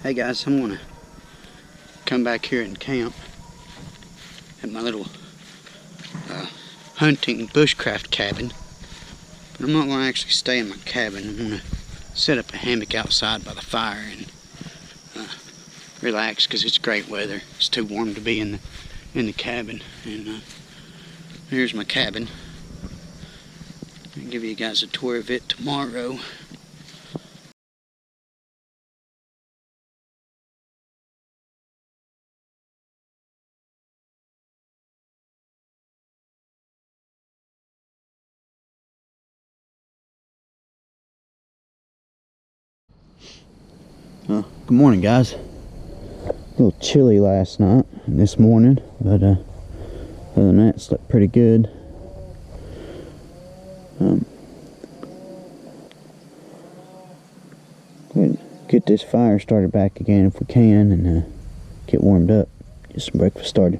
Hey guys, I'm gonna come back here and camp at my little hunting bushcraft cabin. But I'm not gonna actually stay in my cabin. I'm gonna set up a hammock outside by the fire and relax, because it's great weather. It's too warm to be in the cabin. And here's my cabin. I'll give you guys a tour of it tomorrow. Good morning, guys. A little chilly last night and this morning, but other than that, slept pretty good. Get this fire started back again if we can, and get warmed up, get some breakfast started.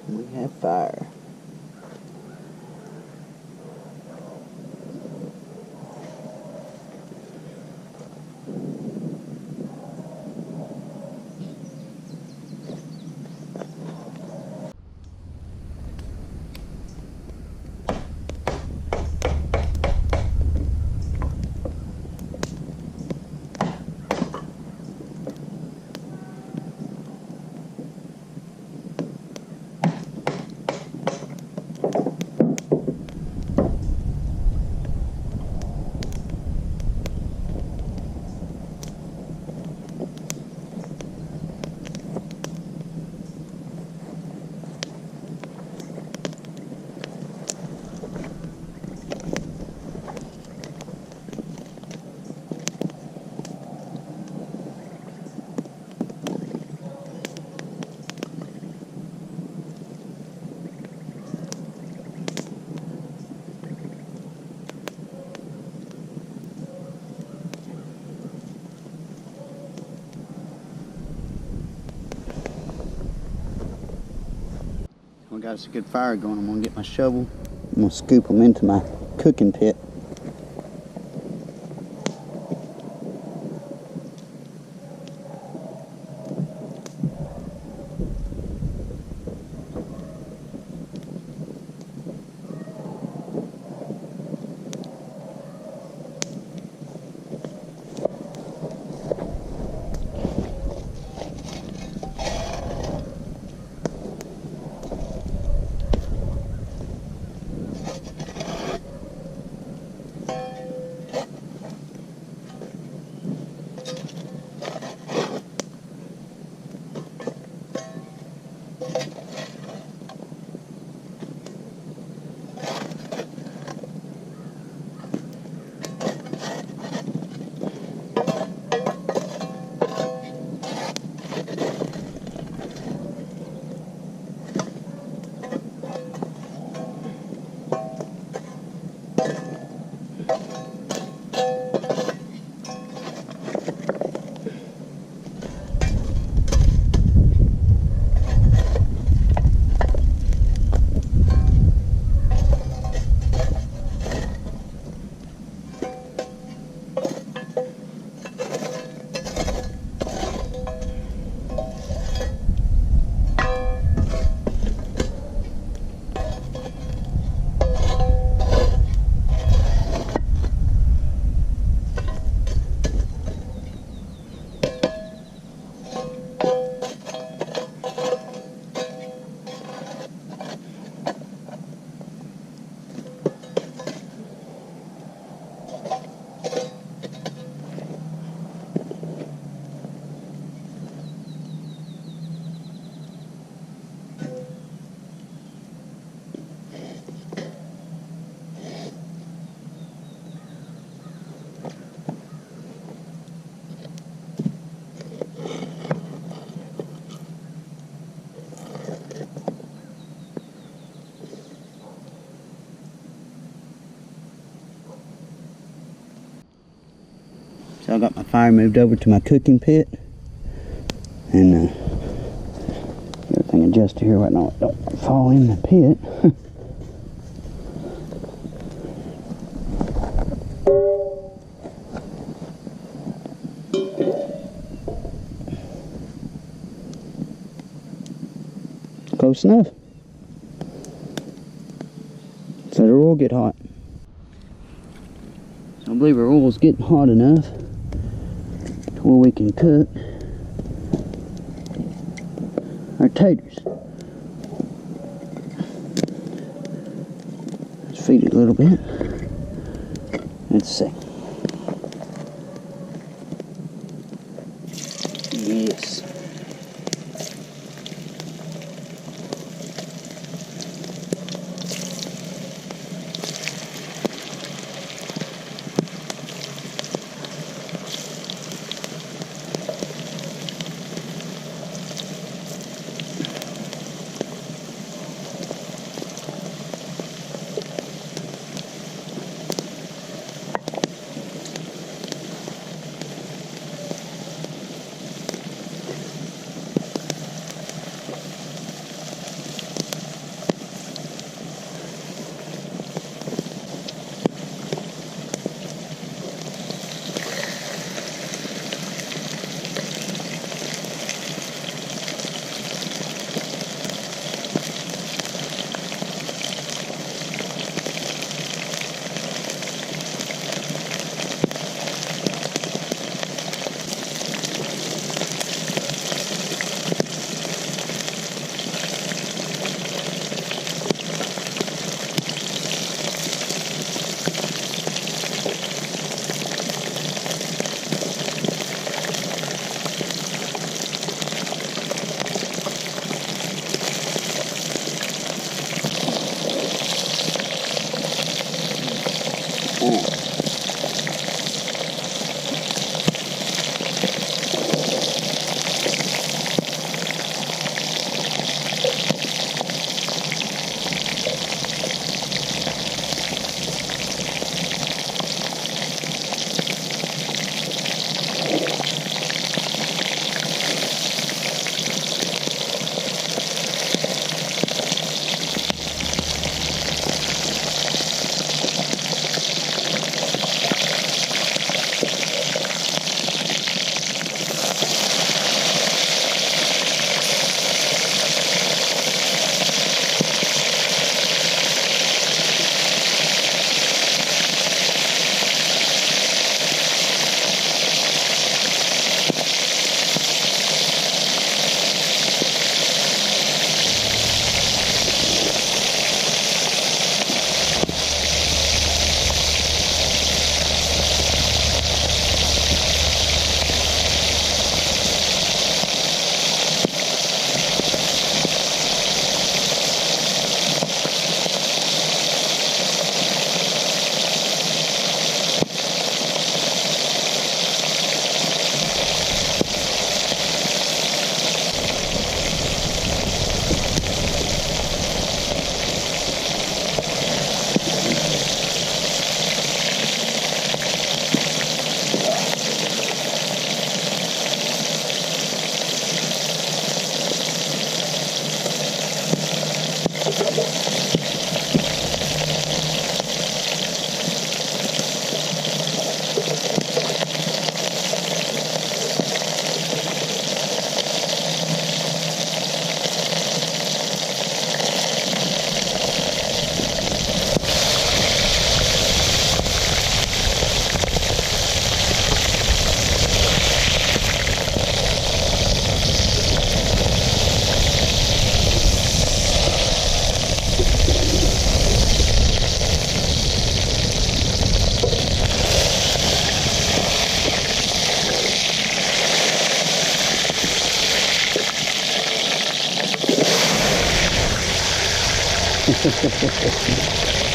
We have fire. We got us a good fire going. I'm gonna get my shovel. I'm gonna scoop them into my cooking pit. So I got my fire moved over to my cooking pit, and everything adjusted here right now. It don't fall in the pit. Close enough. So the oil get hot. So I believe our oil's getting hot enough to where we can cook our taters. Let's feed it a little bit. Let's see. Yes.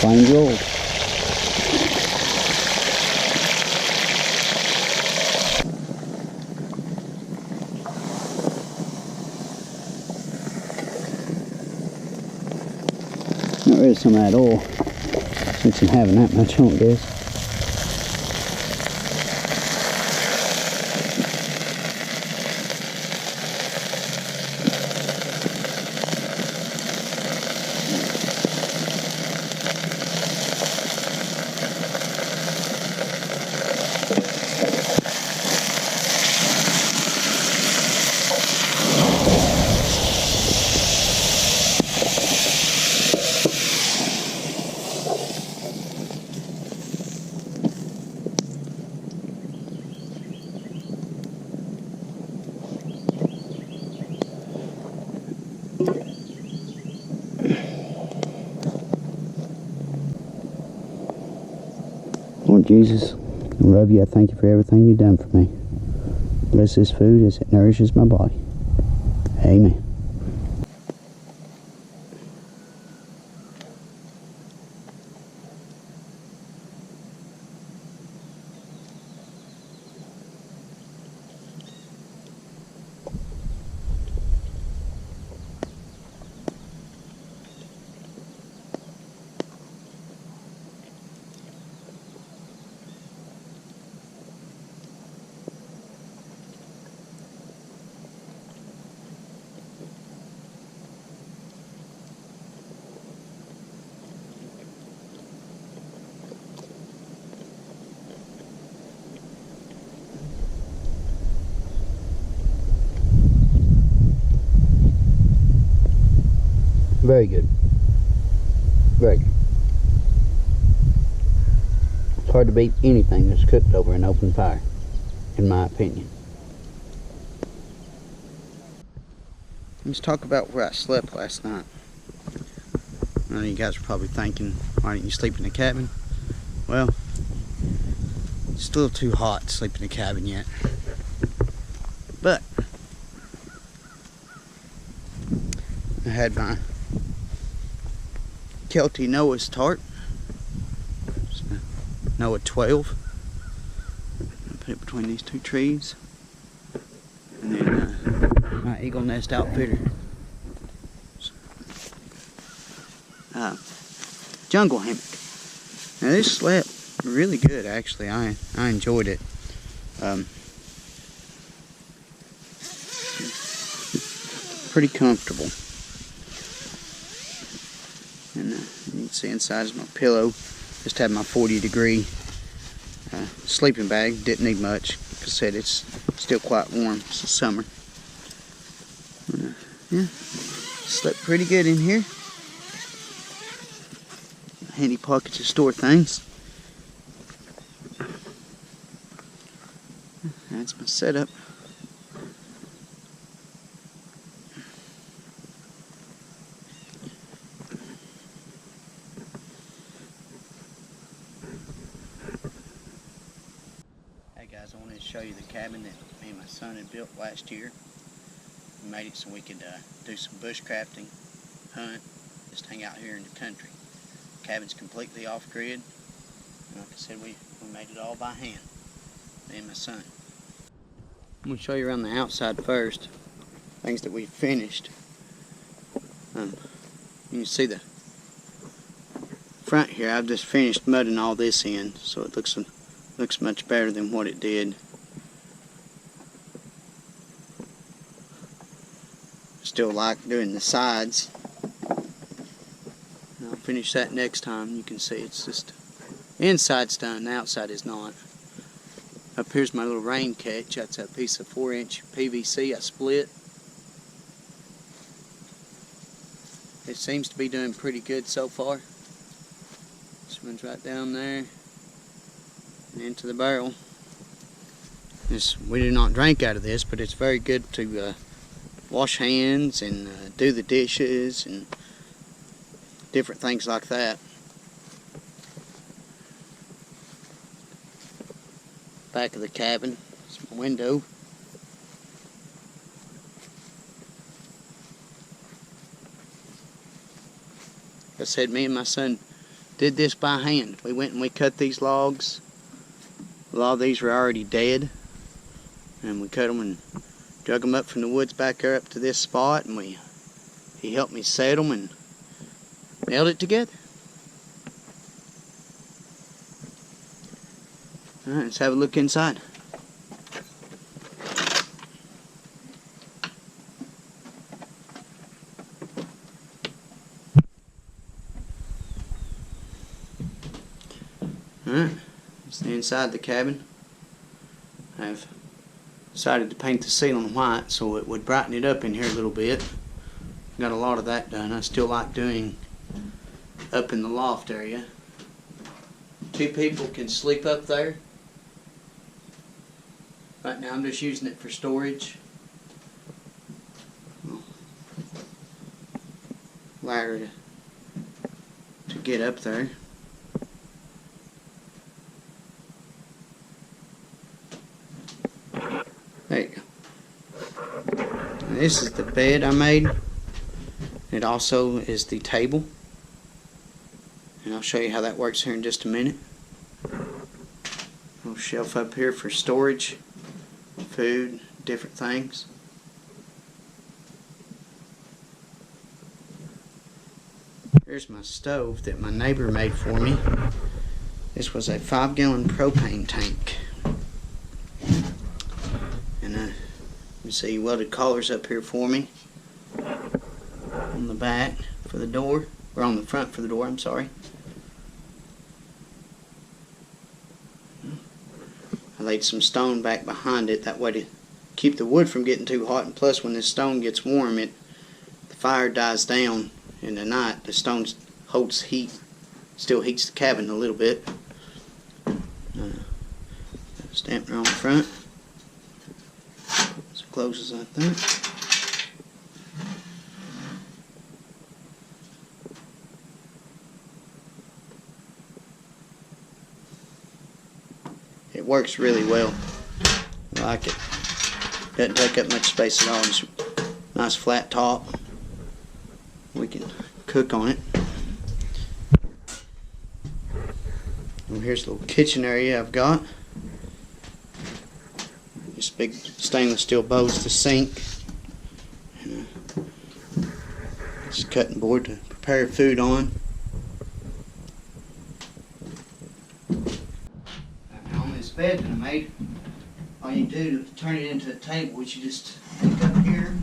Fine gold. Got rid of some of that oil since I'm having that much on this. Lord Jesus, I love you. I thank you for everything you've done for me. Bless this food as it nourishes my body. Amen. Very good. Very good. It's hard to beat anything that's cooked over an open fire, in my opinion. Let's talk about where I slept last night. I know you guys are probably thinking, why didn't you sleep in the cabin? Well, it's a little too hot to sleep in the cabin yet. But I had my Kelty Noah's tarp. It's a Noah 12. I put it between these two trees. And then my Eagle Nest Outfitter jungle hammock. Now this slept really good actually. I enjoyed it. Pretty comfortable. And you can see inside is my pillow. Just had my 40-degree sleeping bag. Didn't need much. Like I said, it's still quite warm. It's the summer. Yeah, slept pretty good in here. Handy pocket to store things. That's my setup. Hey guys, I wanted to show you the cabin that me and my son had built last year. We made it so we could do some bushcrafting, hunt, just hang out here in the country. The cabin's completely off-grid. Like I said, we made it all by hand, me and my son. I'm going to show you around the outside first, things that we finished. You can see the front here. I've just finished mudding all this in, so it looks much better than what it did. Still like doing the sides. I'll finish that next time. You can see it's just inside's done, the outside is not. Up here's my little rain catch. That's a piece of 4-inch PVC I split. It seems to be doing pretty good so far. This one's right down there and into the barrel. We do not drink out of this, but it's very good to wash hands and do the dishes and different things like that. Back of the cabin, it's my window. Like I said, me and my son did this by hand. We went and we cut these logs. A lot of these were already dead, and we cut them and dug them up from the woods back there up to this spot, and he helped me set them and nailed it together. Alright, let's have a look inside. Alright, it's the inside of the cabin. I've decided to paint the ceiling white so it would brighten it up in here a little bit. Got a lot of that done. I still like doing up in the loft area. 2 people can sleep up there. Right now I'm just using it for storage. Ladder to get up there. This is the bed I made. It also is the table. And I'll show you how that works here in just a minute. Little shelf up here for storage, food, different things. Here's my stove that my neighbor made for me. This was a 5-gallon propane tank. And you see he welded collars up here for me on the back for the door, or on the front for the door, I'm sorry. I laid some stone back behind it, that way to keep the wood from getting too hot, and plus when this stone gets warm, the fire dies down in the night. The stone holds heat, still heats the cabin a little bit. Stamp on the front, so it closes like that. It works really well. I like it. Doesn't take up much space at all. Just nice flat top. We can cook on it. And here's the little kitchen area I've got. This big stainless steel bowl's the sink. This cutting board to prepare food on. Now on this bed that I made, all you do to turn it into a table is you just take up here.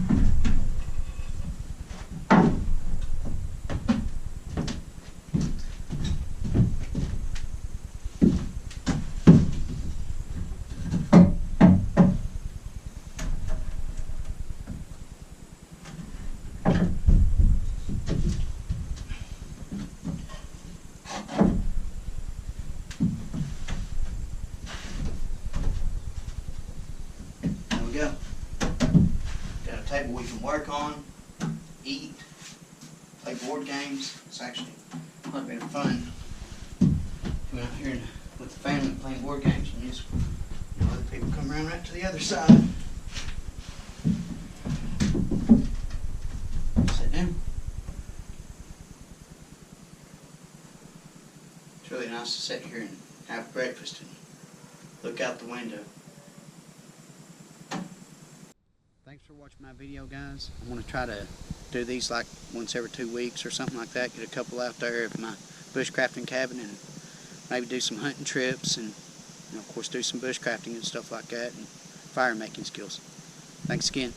Go. Got a table we can work on, eat, play board games. It's actually a lot of fun coming out here with the family playing board games, and just other people come around right to the other side. Sit down. It's really nice to sit here and have breakfast and look out the window. Thanks for watching my video, guys. I'm going to try to do these like once every 2 weeks or something like that. Get a couple out there of my bushcrafting cabin and maybe do some hunting trips and of course do some bushcrafting and stuff like that and fire making skills. Thanks again.